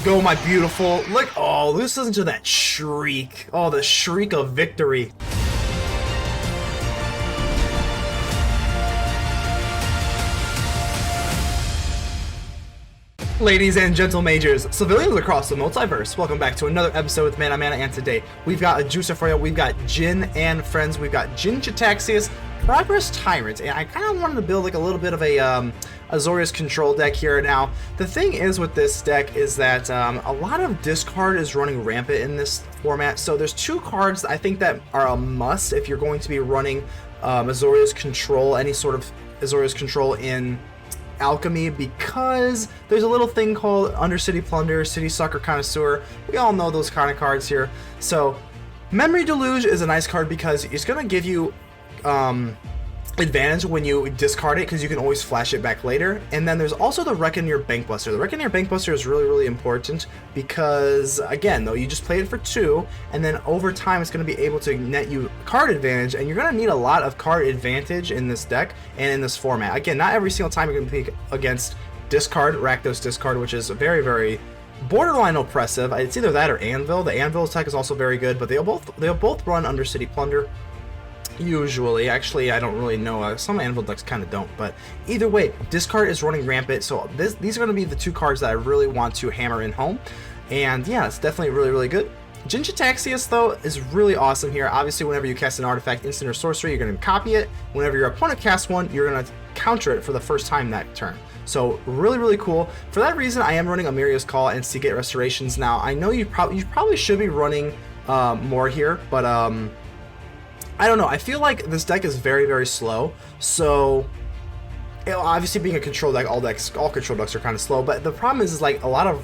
go, my beautiful. Look, oh, listen to that shriek. Oh, the shriek of victory. Ladies and gentle majors, civilians across the multiverse, welcome back to another episode with Mana, and today we've got a juicer for you. We've got Jin and friends. We've got Jin-Gitaxias, Progress Tyrant, and I kind of wanted to build like a little bit of a Azorius Control deck here. Now, the thing is with this deck is that a lot of discard is running rampant in this format, so there's two cards that I think that are a must if you're going to be running Azorius Control, any sort of Azorius Control in Alchemy, because there's a little thing called Undercity Plunder, City Sucker Connoisseur. We all know those kind of cards here. So Memory Deluge is a nice card because it's going to give you advantage when you discard it, because you can always flash it back later. And then there's also the Reckoner Bankbuster. The Reckoner Bankbuster is really important because, again, though, you just play it for 2, and then over time it's going to be able to net you card advantage, and you're going to need a lot of card advantage in this deck and in this format. Again, not every single time you're going to be against discard, Rakdos discard, which is very borderline oppressive. It's either that or Anvil. The Anvil tech is also very good, but they'll both run Undercity Plunder. Usually, actually, I don't really know. Some Anvil decks kind of don't, but either way, discard is running rampant. So these are going to be the two cards that I really want to hammer in home, and yeah, it's definitely really good. Jin-Gitaxias, though, is really awesome here. Obviously, whenever you cast an artifact, instant, or sorcery, you're going to copy it. Whenever your opponent casts one, you're going to counter it for the first time that turn. So really cool. For that reason, I am running Emeria's Call and Seagate Restorations. Now, I know you probably should be running more here, but I don't know. I feel like this deck is very slow. So, obviously, being a control deck, all control decks are kind of slow. But the problem is like a lot of,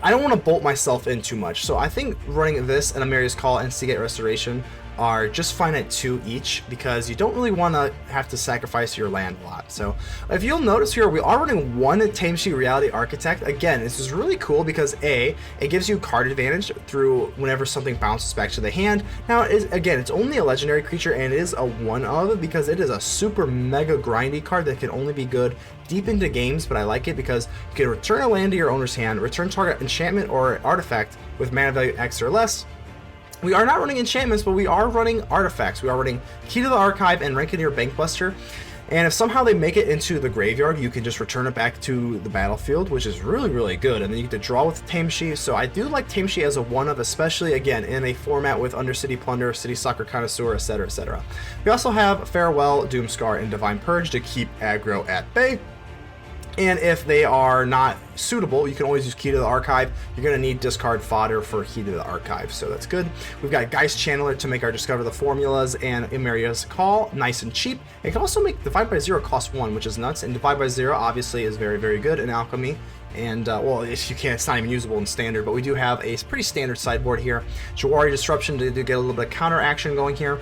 I don't want to bolt myself in too much. So I think running this and Emeria's Call and Seagate Restoration are just fine at 2 each, because you don't really want to have to sacrifice your land a lot. So if you'll notice here, we are running one Tameshi Reality Architect. Again, this is really cool because it gives you card advantage through whenever something bounces back to the hand. Now, again, it's only a legendary creature, and it is a one of, because it is a super mega grindy card that can only be good deep into games. But I like it because you can return a land to your owner's hand, return target enchantment or artifact with mana value X or less. We are not running enchantments, but we are running artifacts. We are running Key to the Archive and Reckoner Bankbuster. And if somehow they make it into the graveyard, you can just return it back to the battlefield, which is really good. And then you get to draw with Tameshi. So I do like Tameshi as a one-of, especially, again, in a format with Undercity Plunder, City Soccer Connoisseur, etc. We also have Farewell, Doomskar, and Divine Purge to keep aggro at bay. And if they are not suitable, you can always use Key to the Archive. You're going to need discard fodder for Key to the Archive, so that's good. We've got Geistchanneler to make our Discover the Formulas, and Emeria's Call, nice and cheap. It can also make Divide by 0 cost 1, which is nuts, and Divide by 0 obviously is very good in Alchemy. And, well, if you can't, it's not even usable in Standard, but we do have a pretty standard sideboard here. Jwari Disruption to get a little bit of counter action going here.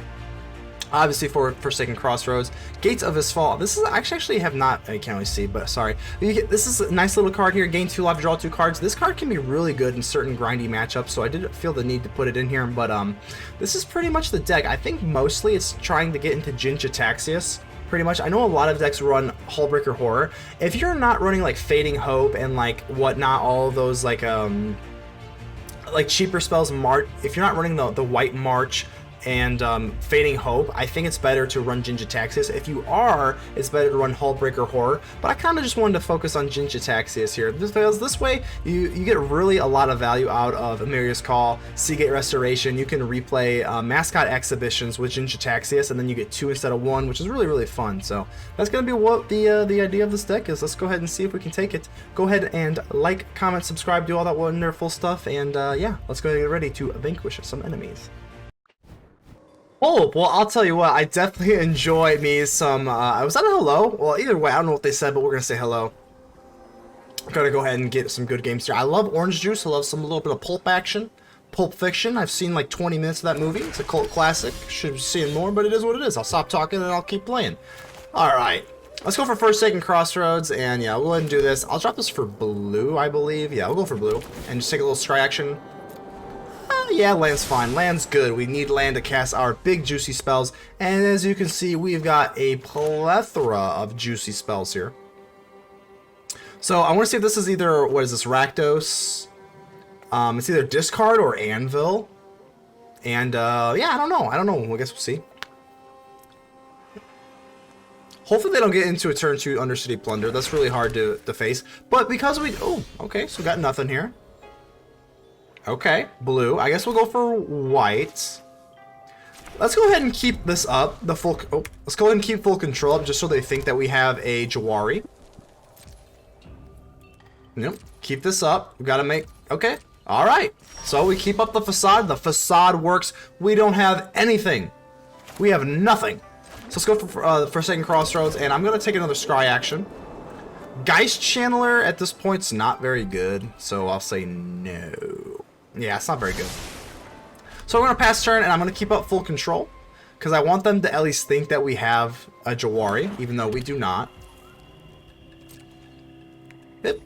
Obviously for Forsaken Crossroads, Gates of Istfell. This is actually have not, I can't really see, but sorry. This is a nice little card here. Gain 2 life, draw 2 cards. This card can be really good in certain grindy matchups, so I did feel the need to put it in here. But this is pretty much the deck. I think mostly it's trying to get into Jin-Gitaxias. Pretty much. I know a lot of decks run Hullbreaker Horror. If you're not running like Fading Hope and like whatnot, all of those like cheaper spells, if you're not running the White March and Fading Hope, I think it's better to run Jin-Gitaxias. If you are, it's better to run Hullbreaker Horror, but I kind of just wanted to focus on Jin-Gitaxias here, because this way you get really a lot of value out of Emeria's Call, Seagate Restoration. You can replay Mascot Exhibitions with Jin-Gitaxias, and then you get 2 instead of 1, which is really fun. So that's going to be what the idea of this deck is. Let's go ahead and see if we can take it. Go ahead and like, comment, subscribe, do all that wonderful stuff, and yeah, let's go ahead and get ready to vanquish some enemies. Oh, well, I'll tell you what, I definitely enjoy me some, was that a hello? Well, either way, I don't know what they said, but we're going to say hello. I'm going to go ahead and get some good games here. I love Orange Juice. I love a little bit of pulp action. Pulp Fiction. I've seen like 20 minutes of that movie. It's a cult classic. Should be seeing more, but it is what it is. I'll stop talking and I'll keep playing. Alright, let's go for Forsaken Crossroads, and yeah, we'll go ahead and do this. I'll drop this for blue, I believe. Yeah, we'll go for blue, and just take a little scry action. Yeah, land's fine. Land's good. We need land to cast our big juicy spells, and as you can see, we've got a plethora of juicy spells here. So I want to see if this is either, what is this, Rakdos? It's either discard or anvil. And yeah, I don't know. I guess we'll see. Hopefully they don't get into a turn 2 Undercity Plunder. That's really hard to face. But because we... Oh, okay. So we got nothing here. Okay. Blue. I guess we'll go for white. Let's go ahead and keep this up. Let's go ahead and keep full control up just so they think that we have a Jwari. Nope. Keep this up. We got to make... Okay. All right. So we keep up the facade. The facade works. We don't have anything. We have nothing. So let's go for Forsaken Crossroads, and I'm going to take another Scry action. Geistchanneler at this point's not very good, so I'll say no. Yeah, it's not very good. So we're going to pass turn, and I'm going to keep up full control, because I want them to at least think that we have a Jwari, even though we do not. Yep.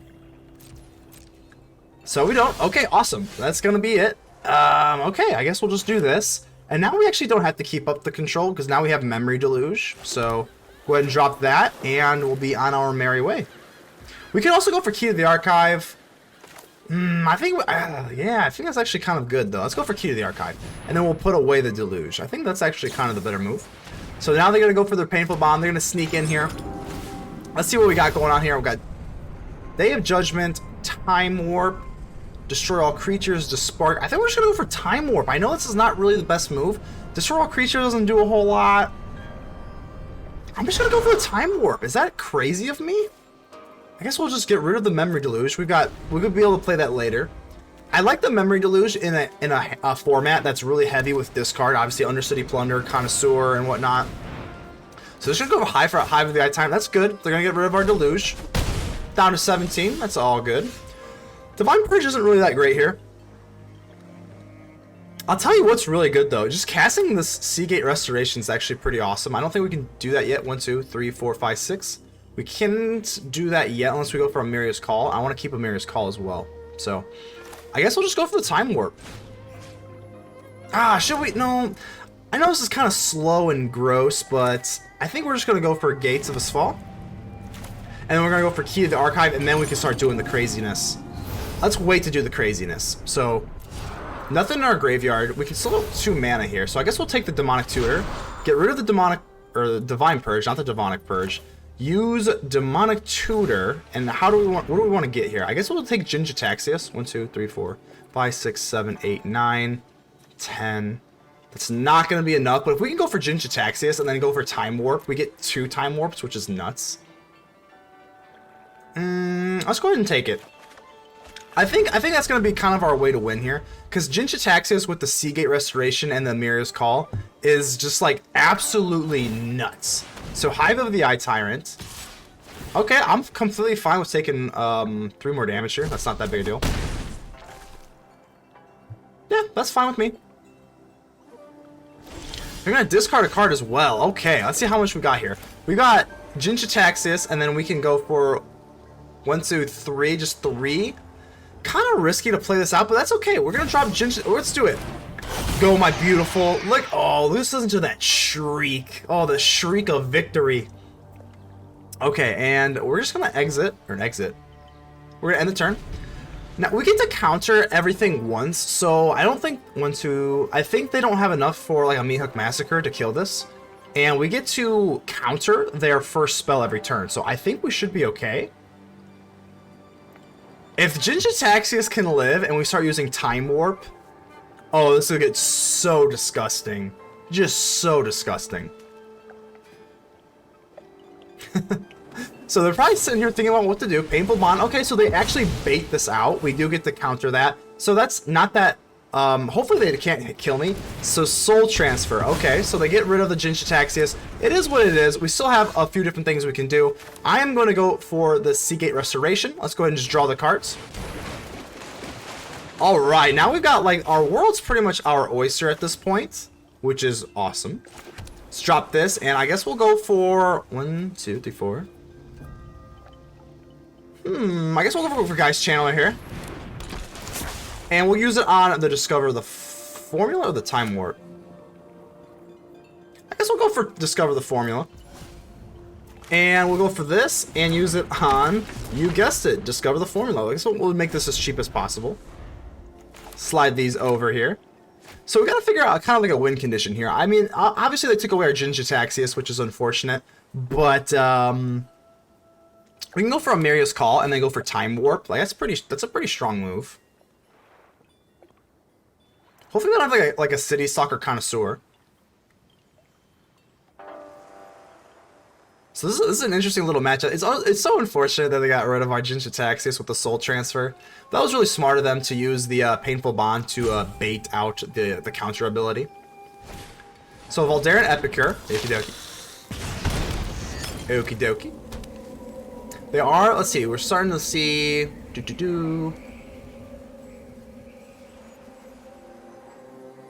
So we don't. Okay, awesome. That's going to be it. Okay, I guess we'll just do this. And now we actually don't have to keep up the control because now we have Memory Deluge. So go ahead and drop that and we'll be on our merry way. We can also go for Key to the Archive. I think that's actually kind of good though. Let's go for Key to the Archive. And then we'll put away the Deluge. I think that's actually kind of the better move. So now they're going to go for their Painful Bond. They're going to sneak in here. Let's see what we got going on here. We've got Day of Judgment, Time Warp. Destroy all creatures, Dispark. I think we're just going to go for Time Warp. I know this is not really the best move. Destroy all creatures doesn't do a whole lot. I'm just going to go for a Time Warp. Is that crazy of me? I guess we'll just get rid of the Memory Deluge. We could be able to play that later. I like the Memory Deluge in a format that's really heavy with discard. Obviously, Undercity Plunder, Connoisseur, and whatnot. So they're going to go for Hive of the Eye Time. That's good. They're going to get rid of our Deluge. Down to 17. That's all good. Divine Purge isn't really that great here. I'll tell you what's really good though. Just casting this Seagate Restoration is actually pretty awesome. I don't think we can do that yet. 1, 2, 3, 4, 5, 6. We can't do that yet unless we go for Emeria's Call. I want to keep Emeria's Call as well. So I guess we'll just go for the Time Warp. Should we? No. I know this is kind of slow and gross, but I think we're just going to go for Gates of Istfell. And then we're going to go for Key to the Archive, and then we can start doing the craziness. Let's wait to do the craziness. So, nothing in our graveyard. We can still go 2 mana here. So I guess we'll take the Demonic Tutor. Get rid of the the Divine Purge, not the Demonic Purge. Use Demonic Tutor. And what do we want to get here? I guess we'll take Jin-Gitaxias. 1, 2, 3, 4, 5, 6, 7, 8, 9, 10. That's not going to be enough. But if we can go for Jin-Gitaxias and then go for Time Warp, we get 2 Time Warps, which is nuts. Let's go ahead and take it. I think that's going to be kind of our way to win here, because Jin-Gitaxias with the Seagate Restoration and the Emeria's Call is just like absolutely nuts. So Hive of the Eye Tyrant. Okay, I'm completely fine with taking 3 more damage here. That's not that big a deal. Yeah, that's fine with me. We're going to discard a card as well. Okay, let's see how much we got here. We got Jin-Gitaxias, and then we can go for 1, 2, 3, just 3. Kind of risky to play this out, but that's okay. We're gonna drop Jin. Let's do it. Go, my beautiful. Look. Oh, listen to that shriek. Oh, the shriek of victory. Okay, and we're just gonna exit. We're gonna end the turn. Now we get to counter everything once, so I don't think I think they don't have enough for like a Meat Hook Massacre to kill this, and we get to counter their first spell every turn. So I think we should be okay. If Jin-Gitaxias can live and we start using Time Warp, oh, this will get so disgusting. Just so disgusting. So they're probably sitting here thinking about what to do. Painful Bond. Okay, so they actually bait this out. We do get to counter that. So that's not that... hopefully they can't kill me. So Soul Transfer. Okay, so they get rid of the Jin-Gitaxias. It is what it is. We still have a few different things we can do. I am going to go for the Seagate Restoration. Let's go ahead and just draw the cards. Alright, now we've got, like, our world's pretty much our oyster at this point, which is awesome. Let's drop this, and I guess we'll go for 1, 2, 3, 4. I guess we'll go for Geistchanneler here. And we'll use it on the Discover the Formula or the Time Warp. I guess we'll go for Discover the Formula. And we'll go for this and use it on, you guessed it, Discover the Formula. I guess we'll make this as cheap as possible. slide these over here. So we got to figure out kind of like a win condition here. I mean, obviously they took away our Jin-Gitaxias, which is unfortunate. But we can go for Emeria's Call and then go for Time Warp. Like that's a pretty strong move. Hopefully we don't have like a City Stalker Connoisseur. So this is an interesting little matchup. It's so unfortunate that they got rid of our Jin-Gitaxias with the Soul Transfer. That was really smart of them to use the Painful Bond to bait out the counter ability. So Voldaren Epicure. Okie dokie. Okie dokie. They are, let's see, we're starting to see...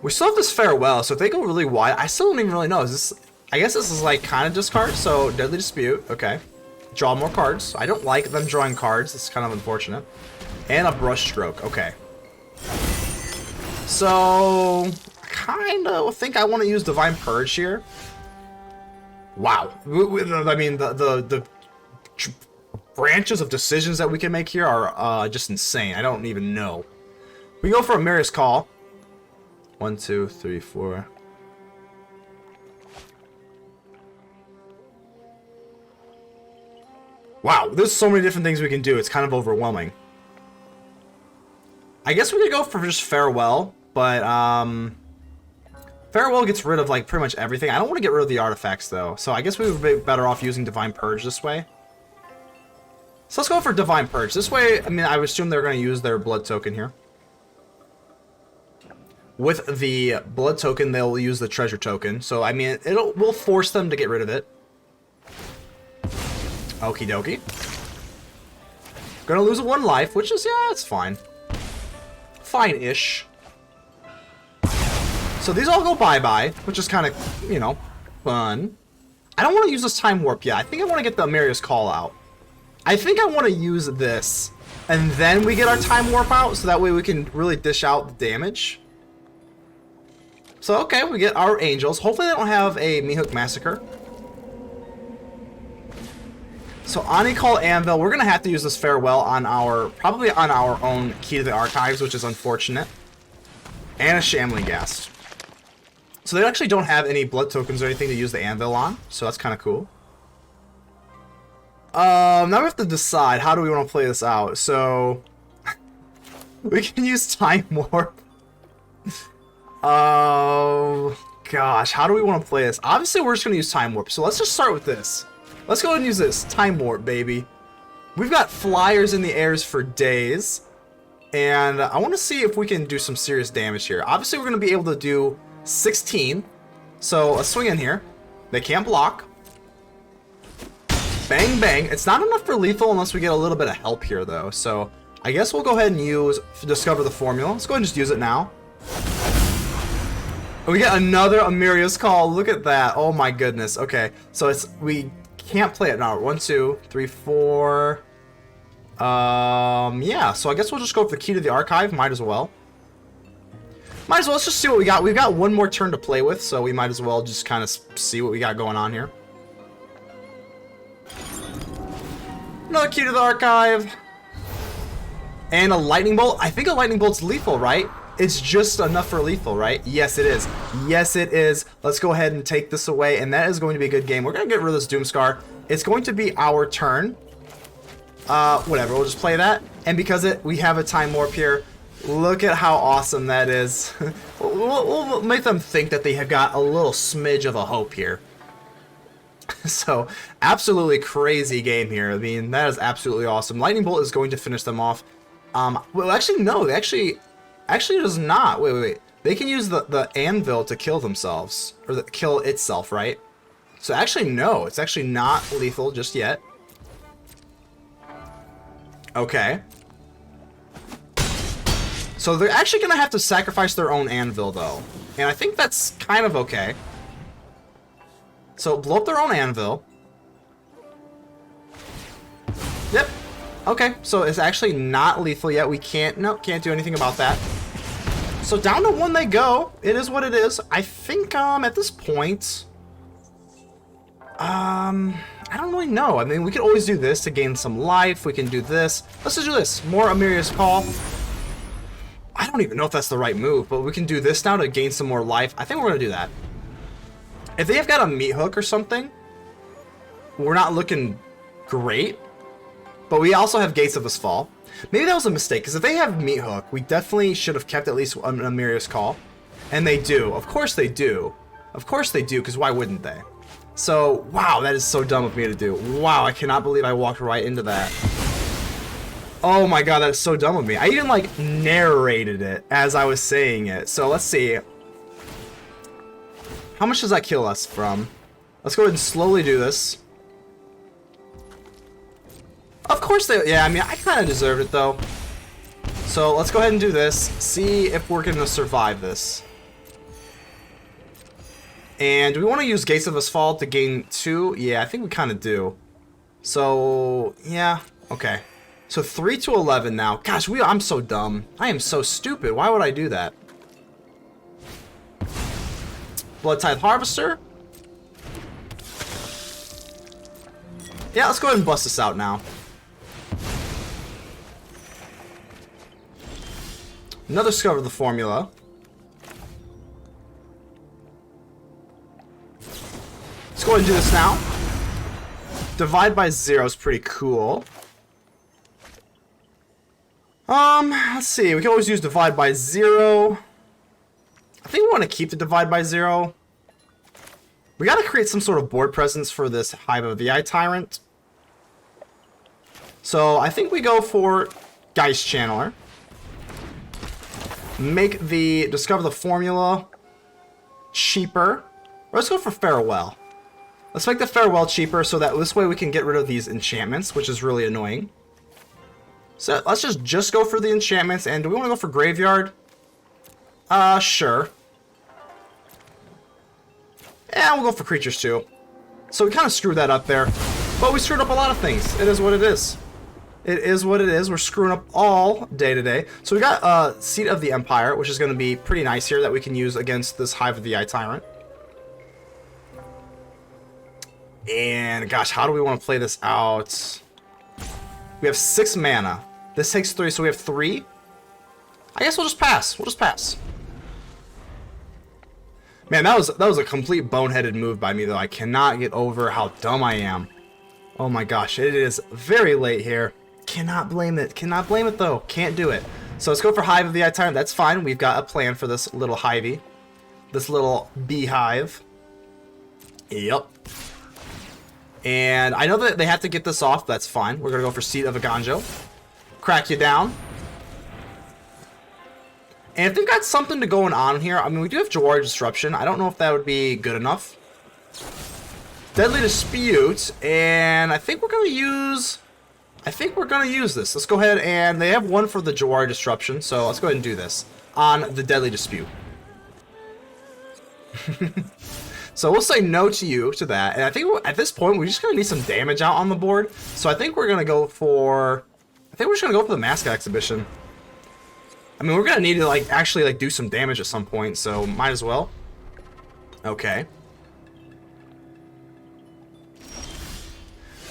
We still have this Farewell, so if they go really wide, I still don't even really know. Is this... I guess this is like kind of discard, so Deadly Dispute, okay. Draw more cards. I don't like them drawing cards, it's kind of unfortunate. And a Brush Stroke, okay. So, I kind of think I want to use Divine Purge here. Wow. I mean, the branches of decisions that we can make here are just insane. I don't even know. We go for Emeria's Call. 1, 2, 3, 4... Wow, there's so many different things we can do. It's kind of overwhelming. I guess we could go for just Farewell, but Farewell gets rid of like pretty much everything. I don't want to get rid of the artifacts though, so I guess we would be better off using Divine Purge this way. So let's go for Divine Purge. This way, I mean, I would assume they're going to use their blood token here. With the blood token, they'll use the treasure token. So I mean, we'll force them to get rid of it. Okie dokie. Gonna lose 1 life, which is, yeah, it's fine. Fine-ish. So these all go bye-bye, which is kind of, you know, fun. I don't want to use this Time Warp yet. I think I want to get the Emeria's Call out. I think I want to use this, and then we get our Time Warp out, so that way we can really dish out the damage. So, okay, we get our Angels. Hopefully they don't have a Mihawk Massacre. So Ani Call Anvil, we're gonna have to use this Farewell on probably on our own Key to the Archives, which is unfortunate. And a Shambling Ghast. So they actually don't have any blood tokens or anything to use the Anvil on, so that's kind of cool. Now we have to decide how do we want to play this out. So we can use Time Warp. Oh gosh, how do we want to play this? Obviously we're just gonna use Time Warp, so let's just start with this. Let's go ahead and use this. Time Warp, baby. We've got flyers in the airs for days. And I want to see if we can do some serious damage here. Obviously, we're going to be able to do 16. So, let's swing in here. They can't block. Bang, bang. It's not enough for lethal unless we get a little bit of help here, though. So, I guess we'll go ahead and Discover the Formula. Let's go ahead and just use it now. We get another Emeria's Call. Look at that. Oh, my goodness. Okay, so we can't play it now. 1, 2, 3, 4. Yeah, so I guess we'll just go for the Key to the Archive. Might as well. Let's just see what we got. We've got 1 more turn to play with, so we might as well just kind of see what we got going on here. Another Key to the Archive. And a Lightning Bolt. I think a Lightning Bolt's lethal, right? It's just enough for lethal, right? Yes, it is. Yes, it is. Let's go ahead and take this away, and that is going to be a good game. We're going to get rid of this Doomskar. It's going to be our turn. Whatever, we'll just play that. And because we have a Time Warp here, look at how awesome that is. we'll make them think that they have got a little smidge of a hope here. So, absolutely crazy game here. I mean, that is absolutely awesome. Lightning Bolt is going to finish them off. Well, actually, no. They actually does not. Wait. They can use the Anvil to kill themselves. Or kill itself, right? So, actually, no. It's actually not lethal just yet. Okay. So, they're actually going to have to sacrifice their own Anvil, though. And I think that's kind of okay. So, blow up their own Anvil. Yep. Okay, so it's actually not lethal yet. We can't do anything about that. So down to 1 they go. It is what it is. I think at this point, I don't really know. I mean, we could always do this to gain some life. We can do this. Let's just do this. More Emeria's Call. I don't even know if that's the right move, but we can do this now to gain some more life. I think we're going to do that. If they have got a meat hook or something, we're not looking great. But we also have Gates of Istfell. Maybe that was a mistake, because if they have meat hook, we definitely should have kept at least an Emeria's Call. And they do. Of course they do. Of course they do, because why wouldn't they? So, wow, that is so dumb of me to do. Wow, I cannot believe I walked right into that. Oh my god, that is so dumb of me. I even, like, narrated it as I was saying it. So, let's see. How much does that kill us from? Let's go ahead and slowly do this. Of course they... Yeah, I mean, I kind of deserved it, though. So, let's go ahead and do this. See if we're going to survive this. And do we want to use Gates of Istfell to gain 2? Yeah, I think we kind of do. So, yeah. Okay. So, 3 to 11 now. Gosh, I'm so dumb. I am so stupid. Why would I do that? Blood Tithe Harvester. Yeah, let's go ahead and bust this out now. Another Discover the Formula. Let's go ahead and do this now. Divide by 0 is pretty cool. Let's see. We can always use Divide by 0. I think we want to keep the Divide by 0. We got to create some sort of board presence for this Hive of the Eye Tyrant. So I think we go for Geistchanneler. Make the Discover the Formula cheaper. Or let's go for Farewell. Let's make the Farewell cheaper so that this way we can get rid of these enchantments, which is really annoying. So let's just go for the enchantments. And do we want to go for Graveyard? Sure. Yeah, we'll go for creatures too. So we kind of screwed that up there. But we screwed up a lot of things. It is what it is. It is what it is. We're screwing up all day today. So we got Seat of the Empire, which is going to be pretty nice here that we can use against this Hive of the Eye Tyrant. And gosh, how do we want to play this out? We have 6 mana. This takes 3, so we have 3. I guess we'll just pass. We'll just pass. Man, that was a complete boneheaded move by me, though. I cannot get over how dumb I am. Oh my gosh, it is very late here. Cannot blame it. Cannot blame it, though. Can't do it. So let's go for Hive of the Eye Tyrant. That's fine. We've got a plan for this little Hivey. This little beehive. Yep. And I know that they have to get this off. That's fine. We're going to go for Seat of Eiganjo. Crack you down. And if they've got something to going on here, I mean, we do have Jwari Disruption. I don't know if that would be good enough. Deadly Dispute. And I think we're going to use... this. Let's go ahead and... They have one for the Jwari Disruption. So let's go ahead and do this. On the Deadly Dispute. So we'll say no to you to that. And I think at this point, we're just going to need some damage out on the board. So I think we're going to go for... I think we're just going to go for the Mascot Exhibition. I mean, we're going to need to, like, actually, like, do some damage at some point. So might as well. Okay.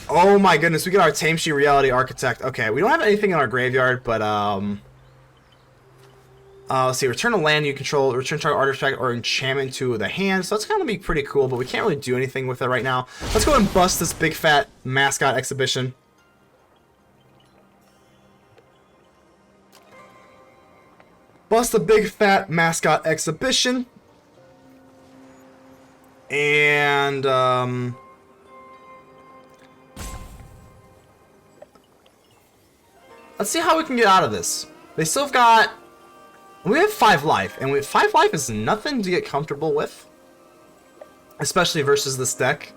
Oh my goodness, we get our Tameshi Reality Architect. Okay, we don't have anything in our graveyard, but, let's see, return a land you control, return target artifact or enchantment to the hand. So that's going to be pretty cool, but we can't really do anything with it right now. Let's go and bust this big fat Mascot Exhibition. Bust the big fat Mascot Exhibition. And, let's see how we can get out of this. They still have got... We have 5 life, and 5 life is nothing to get comfortable with. Especially versus this deck.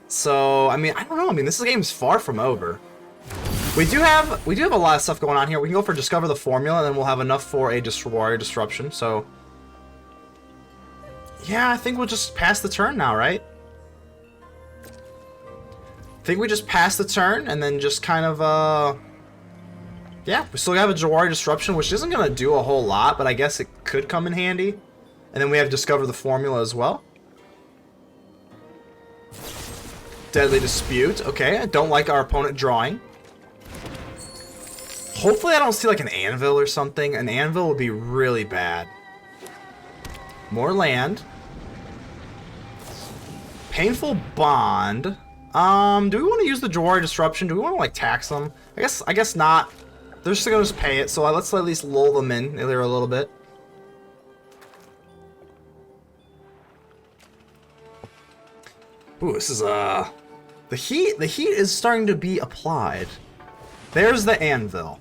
So, I mean, I don't know. I mean, this game's far from over. We do have a lot of stuff going on here. We can go for Discover the Formula, and then we'll have enough for a Jwari Disruption. So, yeah, I think we'll just pass the turn now, right? I think we just pass the turn, and then just kind of, yeah, we still have a Jwari Disruption, which isn't going to do a whole lot, but I guess it could come in handy. And then we have Discover the Formula as well. Deadly Dispute. Okay, I don't like our opponent drawing. Hopefully I don't see like an anvil or something. An anvil would be really bad. More land. Painful Bond. Do we want to use the Jwari Disruption? Do we want to like tax them? I guess not. They're just gonna pay it, so let's at least lull them in there a little bit. Ooh, this is the heat is starting to be applied. There's the anvil.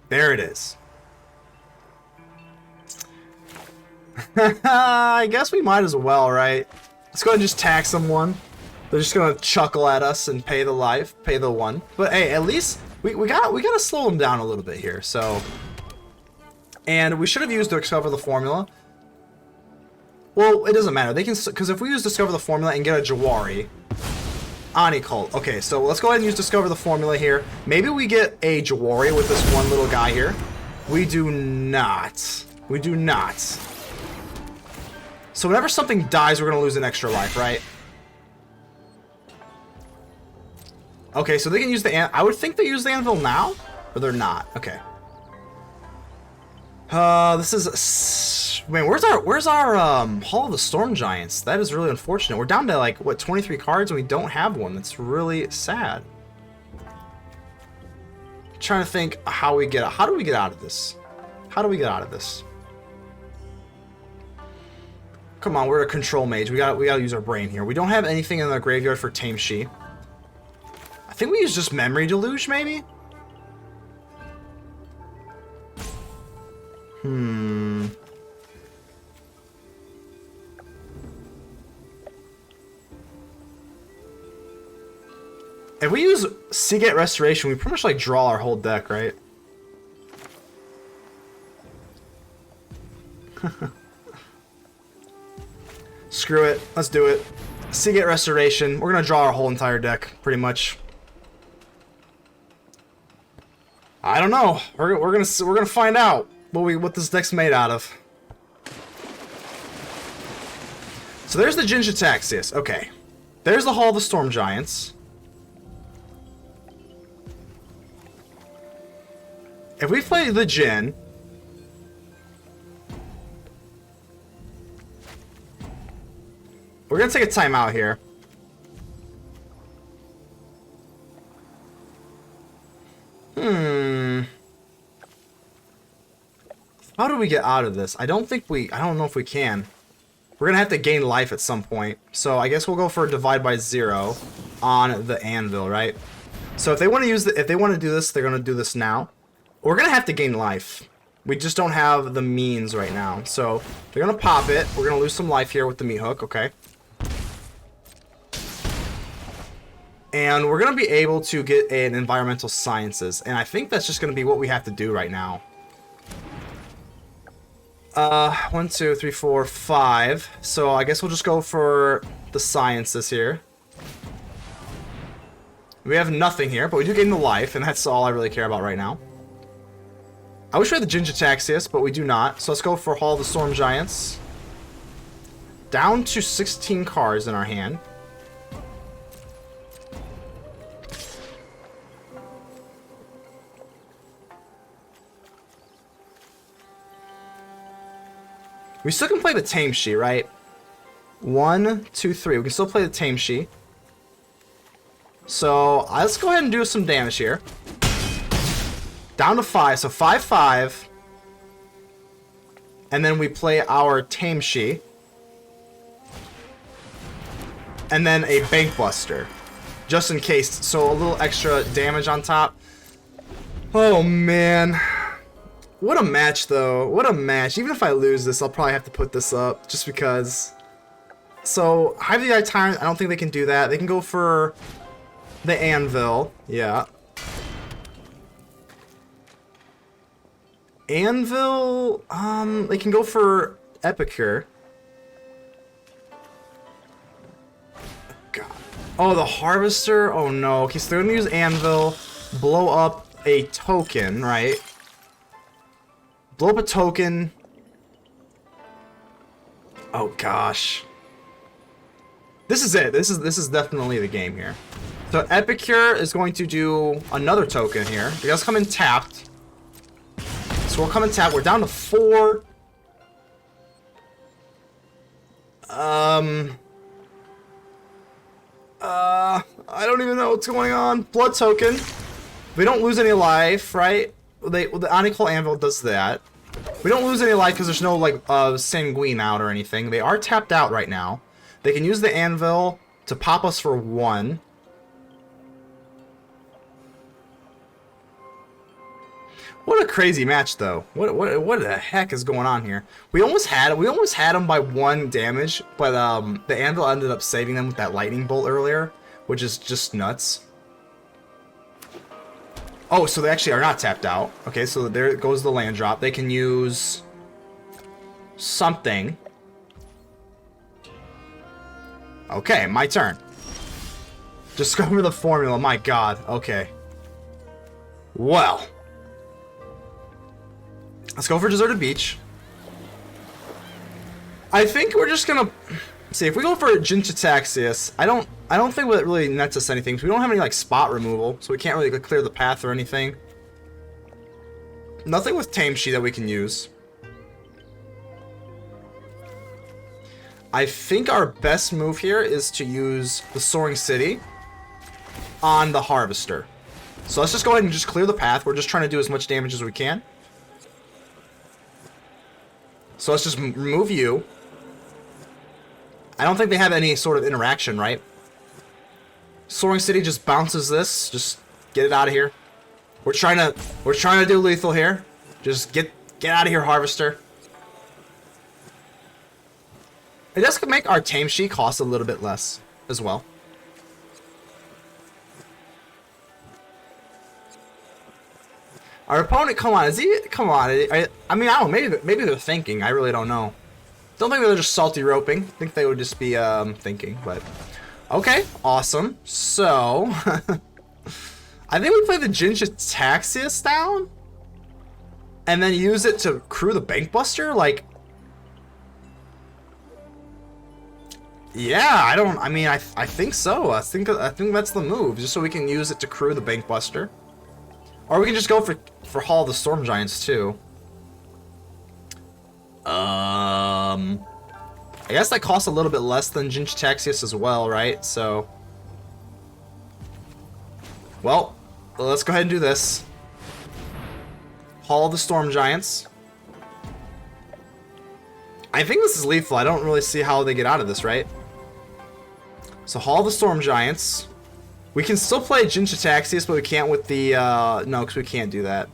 There it is. I guess we might as well, right? Let's go ahead and just tax them one. They're just gonna chuckle at us and pay the life, pay the one. But hey, at least we gotta slow them down a little bit here. So, and we should have used to discover the formula. Well, it doesn't matter. They can, because if we use discover the formula and get a Jwari, Onicult. Okay, so let's go ahead and use discover the formula here. Maybe we get a Jwari with this one little guy here. We do not. We do not. So whenever something dies, we're gonna lose an extra life, right? Okay, so they can use the I would think they use the anvil now, or they're not. Okay. This is man. Where's our Hall of the Storm Giants? That is really unfortunate. We're down to like what 23 cards and we don't have one. That's really sad. Trying to think how do we get out of this? How do we get out of this? Come on, we're a control mage. We gotta use our brain here. We don't have anything in the graveyard for Tameshi. I think we use just Memory Deluge, maybe? If we use Seagate Restoration, we pretty much like draw our whole deck, right? Screw it. Let's do it. Seagate Restoration. We're gonna draw our whole entire deck, pretty much. I don't know. We're gonna find out what this deck's made out of. So there's the Jin-Gitaxias. Okay. There's the Hall of the Storm Giants. If we play the Jin, we're gonna take a timeout here. How do we get out of this? I don't know if we can. We're gonna have to gain life at some point. So I guess we'll go for a divide by 0 on the anvil, right? So if they want to do this, they're gonna do this now. We're gonna have to gain life. We just don't have the means right now. So they're gonna pop it. We're gonna lose some life here with the meat hook, okay? And we're gonna be able to get an environmental sciences, and I think that's just gonna be what we have to do right now. 1, 2, 3, 4, 5. So I guess we'll just go for the sciences here. We have nothing here, but we do gain the life, and that's all I really care about right now. I wish we had the Jin-Gitaxias, but we do not. So let's go for Hall of the Storm Giants. Down to 16 cards in our hand. We still can play the Tameshi, right? 1, 2, 3. We can still play the Tameshi. So let's go ahead and do some damage here. Down to 5. So 5, 5. And then we play our Tameshi. And then a Bankbuster. Just in case. So a little extra damage on top. Oh, man. What a match, though. What a match. Even if I lose this, I'll probably have to put this up. Just because. So, Hive the Tyrant, I don't think they can do that. They can go for the Anvil. Yeah. Anvil, they can go for Epicure. God. Oh, the Harvester? Oh, no. Okay, so they're gonna use Anvil, blow up a token, right? Blow up a token. Oh, gosh. This is it. This is definitely the game here. So Epicure is going to do another token here. You guys come in tapped. So we'll come and tap. We're down to 4. I don't even know what's going on. Blood token. We don't lose any life, right? The Onyx Anvil does that. We don't lose any life because there's no, like, Sanguine out or anything. They are tapped out right now. They can use the Anvil to pop us for 1. What a crazy match, though. What the heck is going on here? We almost had them by 1 damage, but the Anvil ended up saving them with that lightning bolt earlier, which is just nuts. Oh, so they actually are not tapped out. Okay, so there goes the land drop. They can use something. Okay, my turn. Discover the formula. My God. Okay. Well. Let's go for Deserted Beach. I think we're just gonna see if we go for Jin-Gitaxias. I don't think that really nets us anything. We don't have any like spot removal, so we can't really clear the path or anything. Nothing with Tameshi that we can use. I think our best move here is to use the Soaring City on the Harvester. So let's just go ahead and just clear the path. We're just trying to do as much damage as we can. So let's just remove you. I don't think they have any sort of interaction, right? Soaring City just bounces this. Just get it out of here. We're trying to do lethal here. Just get out of here, Harvester. It does make our Tameshi cost a little bit less as well. Our opponent, come on, come on. I mean, I don't know, maybe they're thinking. I really don't know. Don't think they're just salty roping. I think they would just be thinking, but okay, awesome. So I think we play the Jin-Gitaxias down and then use it to crew the Bankbuster. Like, yeah, I think so. I think that's the move, just so we can use it to crew the Bankbuster. Or we can just go for Hall of the Storm Giants too. I guess that costs a little bit less than Jin-Gitaxias as well, right? So, well, let's go ahead and do this. Hall of the Storm Giants. I think this is lethal. I don't really see how they get out of this, right? So Hall of the Storm Giants. We can still play Jin-Gitaxias, but we can't with the, no, because we can't do that.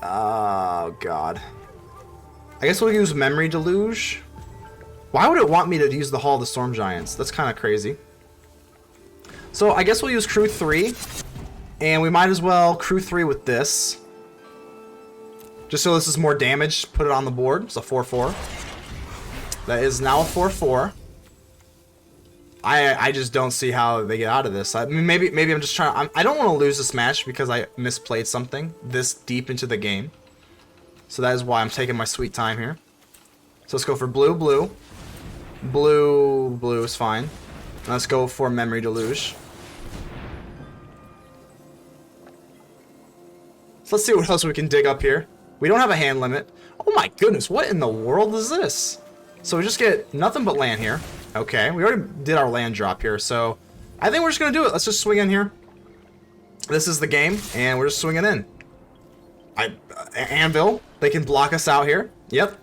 Oh, God. I guess we'll use Memory Deluge. Why would it want me to use the Hall of the Storm Giants? That's kind of crazy. So I guess we'll use Crew 3. And we might as well Crew 3 with this. Just so this is more damage, put it on the board. It's a 4-4. That is now a 4-4. I just don't see how they get out of this. I mean, maybe I'm just trying. I don't want to lose this match because I misplayed something this deep into the game. So that is why I'm taking my sweet time here. So let's go for blue, blue. Blue is fine. Let's go for Memory Deluge. So let's see what else we can dig up here. We don't have a hand limit. Oh my goodness, what in the world is this? So we just get nothing but land here. Okay, we already did our land drop here, so I think we're just going to do it. Let's just swing in here. This is the game, and we're just swinging in. Anvil, they can block us out here. Yep.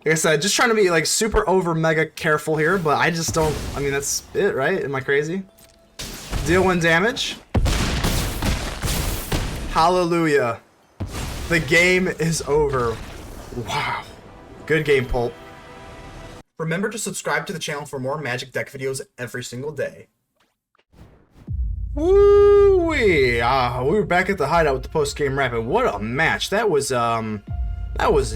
Like I said, just trying to be like super over mega careful here, but I just don't, I mean, that's it, right? Am I crazy? Deal 1 damage. Hallelujah. The game is over. Wow. Good game, Pulp. Remember to subscribe to the channel for more Magic deck videos every single day. Woo-wee! We were back at the hideout with the post-game wrap, and what a match. That was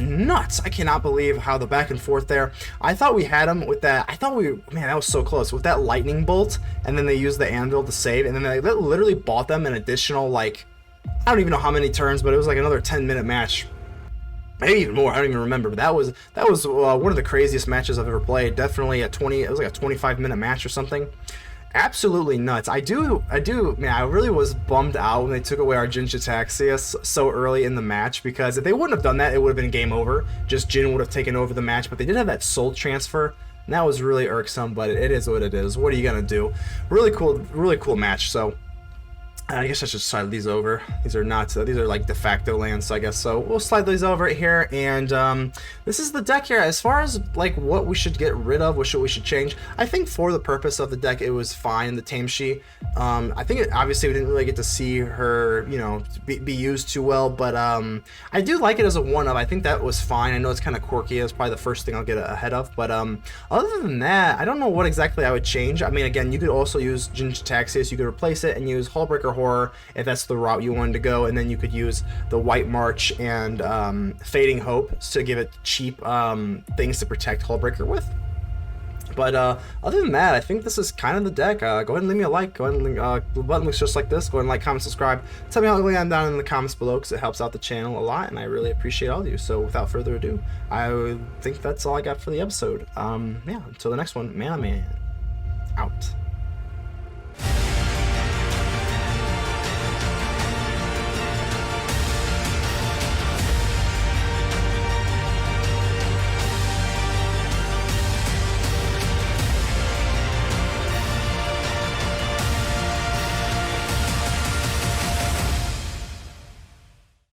nuts. I cannot believe how the back and forth there. I thought we had him with that. Man, that was so close. With that lightning bolt, and then they used the anvil to save, and then they literally bought them an additional, like, I don't even know how many turns, but it was like another 10-minute match. Maybe even more. I don't even remember. But that was one of the craziest matches I've ever played. Definitely at 20. It was like a 25-minute match or something. Absolutely nuts. I do, man, I really was bummed out when they took away our Jin-Gitaxias so early in the match, because if they wouldn't have done that, it would have been game over. Just Jin would have taken over the match, but they did have that soul transfer, and that was really irksome, but it is what it is. What are you gonna do? Really cool match, so I guess I should slide these over. These are not, these are like de facto lands, so I guess so. We'll slide these over here, and this is the deck here. As far as like what we should get rid of, what we should change, I think for the purpose of the deck, it was fine. The Tameshi, I think obviously we didn't really get to see her, you know, be used too well, but I do like it as a one-of. I think that was fine. I know it's kind of quirky. It's probably the first thing I'll get ahead of, but other than that, I don't know what exactly I would change. I mean, again, you could also use Jin-Gitaxias. You could replace it and use Hullbreaker Horror if that's the route you wanted to go, and then you could use the White March and Fading Hope to give it cheap things to protect Hullbreaker with. But other than that, I think this is kind of the deck. Go ahead and leave me a like. Go ahead and the button looks just like this. Go ahead and like, comment, subscribe. Tell me how ugly I'm down in the comments below, because it helps out the channel a lot, and I really appreciate all of you. So without further ado, I think that's all I got for the episode. Yeah, until the next one, man, out.